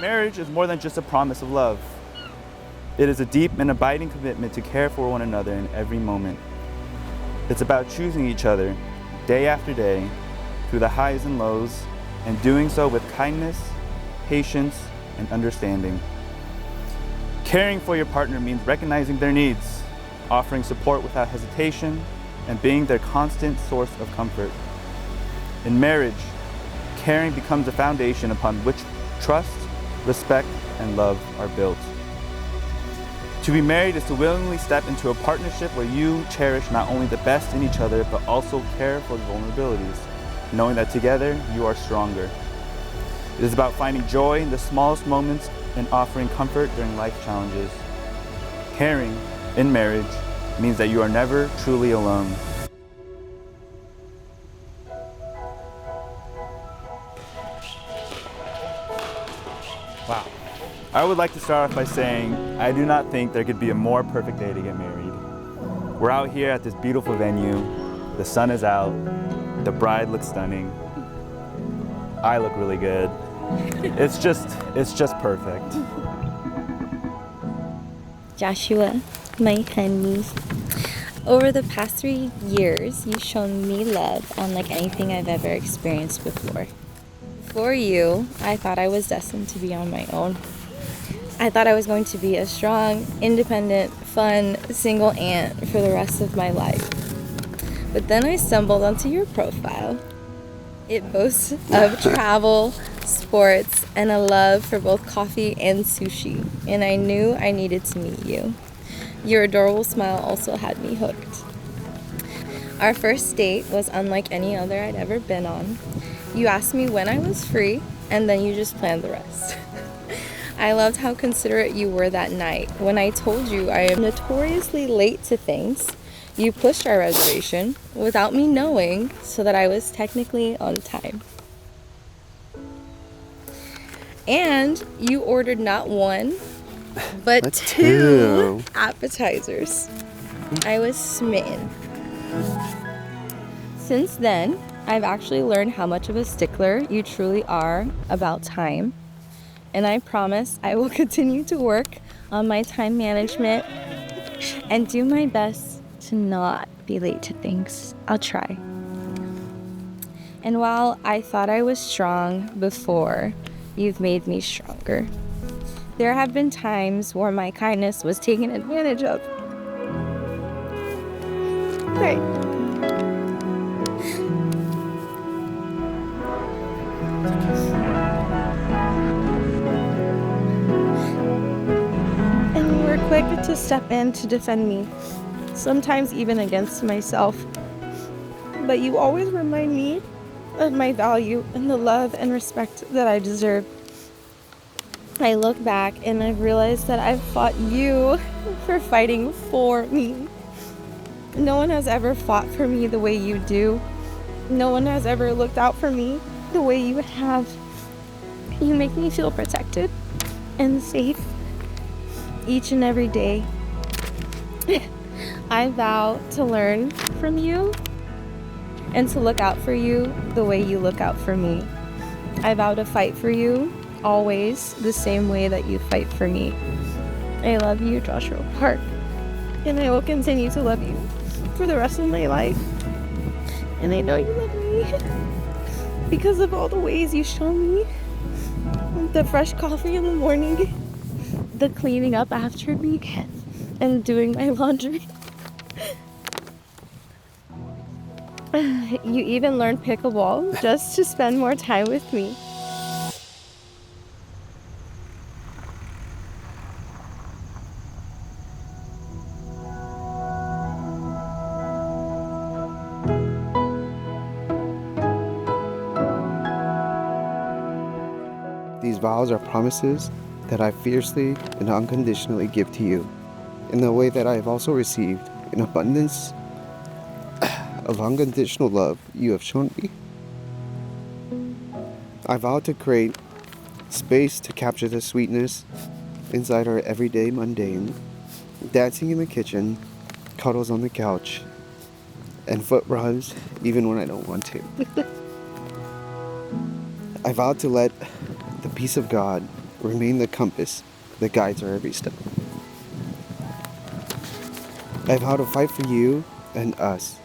Marriage is more than just a promise of love. It is a deep and abiding commitment to care for one another in every moment. It's about choosing each other day after day through the highs and lows, and doing so with kindness, patience, and understanding. Caring for your partner means recognizing their needs, offering support without hesitation, and being their constant source of comfort. In marriage, caring becomes the foundation upon which trust, respect, and love are built. To be married is to willingly step into a partnership where you cherish not only the best in each other, but also care for the vulnerabilities, knowing that together you are stronger. It is about finding joy in the smallest moments and offering comfort during life challenges. Caring in marriage means that you are never truly alone. Wow. I would like to start off by saying I do not think there could be a more perfect day to get married. We're out here at this beautiful venue. The sun is out. The bride looks stunning. I look really good. It's just perfect. Joshua, my honey. Over the past 3 years, you've shown me love unlike anything I've ever experienced before. Before you, I thought I was destined to be on my own. I thought I was going to be a strong, independent, fun, single aunt for the rest of my life. But then I stumbled onto your profile. It boasts of travel, sports, and a love for both coffee and sushi, and I knew I needed to meet you. Your adorable smile also had me hooked. Our first date was unlike any other I'd ever been on. You asked me when I was free, and then you just planned the rest. I loved how considerate you were that night. When I told you I am notoriously late to things, you pushed our reservation without me knowing so that I was technically on time. And you ordered not one, but two appetizers. I was smitten. Since then, I've actually learned how much of a stickler you truly are about time. And I promise I will continue to work on my time management and do my best to not be late to things. I'll try. And while I thought I was strong before, you've made me stronger. There have been times where my kindness was taken advantage of. Right. And you were quick to step in to defend me, sometimes even against myself. But you always remind me of my value and the love and respect that I deserve. I look back and I've realized that I've fought you for fighting for me. No one has ever fought for me the way you do. No one has ever looked out for me the way you have. You make me feel protected and safe each and every day. I vow to learn from you and to look out for you the way you look out for me. I vow to fight for you always the same way that you fight for me. I love you, Joshua Park, and I will continue to love you for the rest of my life. And I know you love me because of all the ways you show me. The fresh coffee in the morning, the cleaning up after me, and doing my laundry. You even learned pickleball just to spend more time with me. These vows are promises that I fiercely and unconditionally give to you, in the way that I have also received an abundance of unconditional love you have shown me. I vow to create space to capture the sweetness inside our everyday mundane, dancing in the kitchen, cuddles on the couch, and foot rubs even when I don't want to. I vow to let the peace of God remain the compass that guides our every step. I vow to fight for you and us.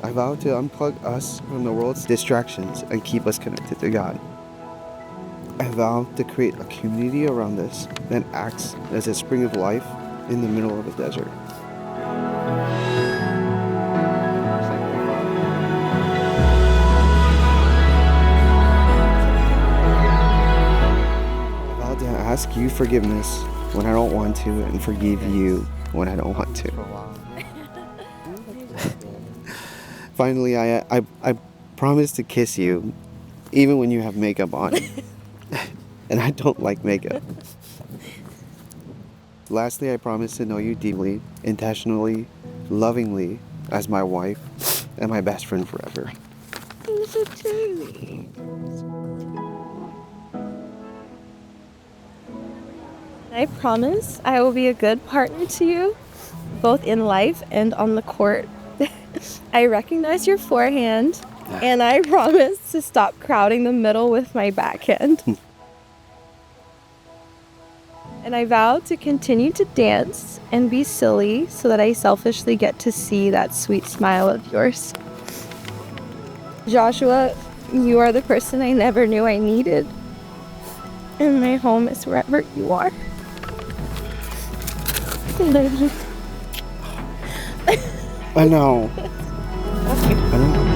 I vow to unplug us from the world's distractions and keep us connected to God. I vow to create a community around us that acts as a spring of life in the middle of a desert. I vow to ask you forgiveness when I don't want to and forgive you when I don't want to. Finally, I promise to kiss you even when you have makeup on. And I don't like makeup. Lastly, I promise to know you deeply, intentionally, lovingly as my wife and my best friend forever. So Charlie. I promise I will be a good partner to you, both in life and on the court. I recognize your forehand, and I promise to stop crowding the middle with my backhand. And I vow to continue to dance and be silly so that I selfishly get to see that sweet smile of yours. Joshua, you are the person I never knew I needed. And my home is wherever you are. I know. I know.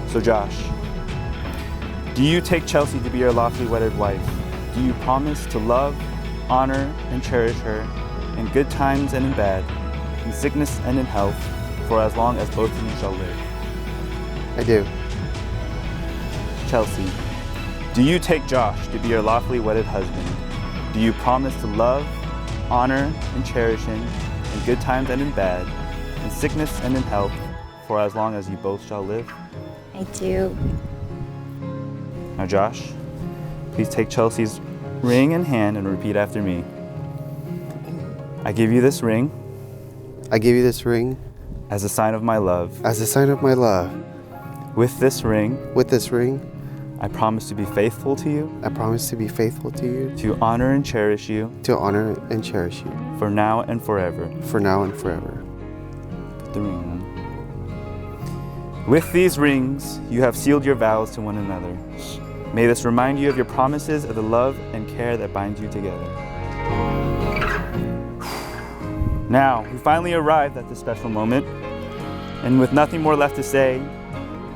So Josh, do you take Chelsea to be your lawfully wedded wife? Do you promise to love, honor, and cherish her in good times and in bad, in sickness and in health, for as long as both of you shall live? I do. Chelsea, do you take Josh to be your lawfully wedded husband? Do you promise to love, honor, and cherish him in good times and in bad, in sickness and in health, for as long as you both shall live? I do. Now Josh, please take Chelsea's ring in hand and repeat after me. I give you this ring I give you this ring as a sign of my love. as a sign of my love. With this ring, With this ring, I promise to be faithful to you, I promise to be faithful to you, to honor and cherish you, to honor and cherish you, for now and forever. for now and forever. Put the ring on. With these rings, you have sealed your vows to one another. May this remind you of your promises of the love and care that binds you together. Now, we finally arrived at this special moment, and with nothing more left to say,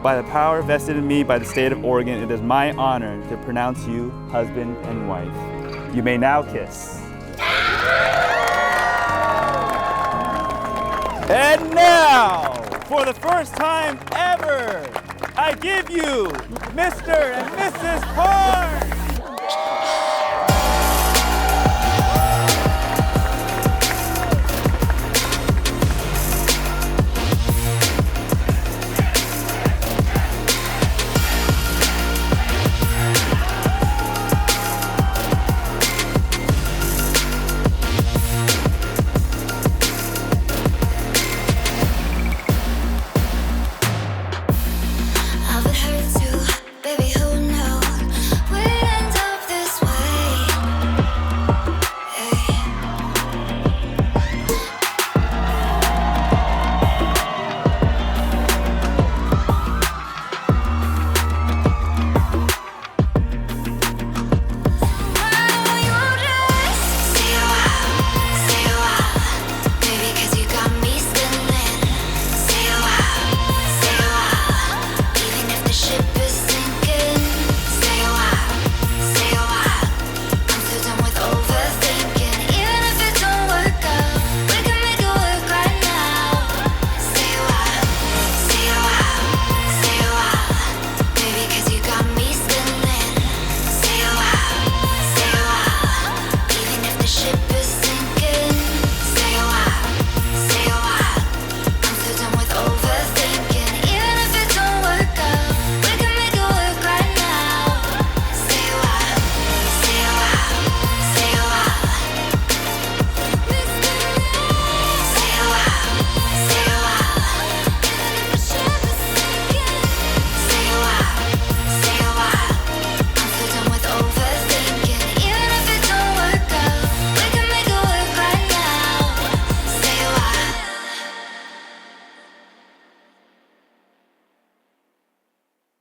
by the power vested in me by the state of Oregon, it is my honor to pronounce you husband and wife. You may now kiss. And now, for the first time ever, I give you Mr. and Mrs. Park!